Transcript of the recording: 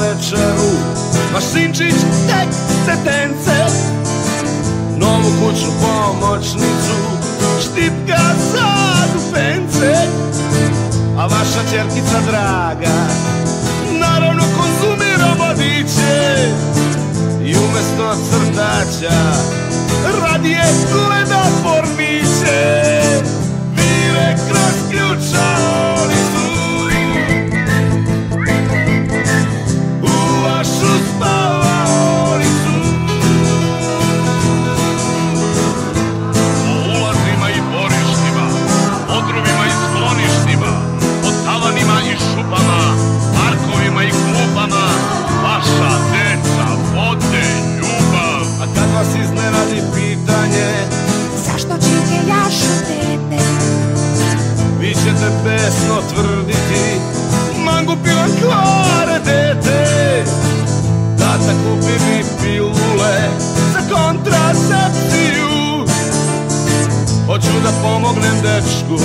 večeru, vaš sinčić tek setence. Novu kućnu pomoćnicu štipka za dupence. A vaša ćerkica draga naravno konzumira vodiče i umesto crtaća radije gleda porniće. Vire kroz ključalicu u vašu spavaonicu. Po ulazima i dvorištima, podrumima i skloništima, po tavanima i šupama, parkovima i klupama, vaša deca vode ljubav. A kad vas iznenadi pitanje zašto čike jašu tete, vi ćete besno tvrditi mangupilan kvare dete. Tata kupi mi pilule za kontracepciju, hoću da pomognem dečku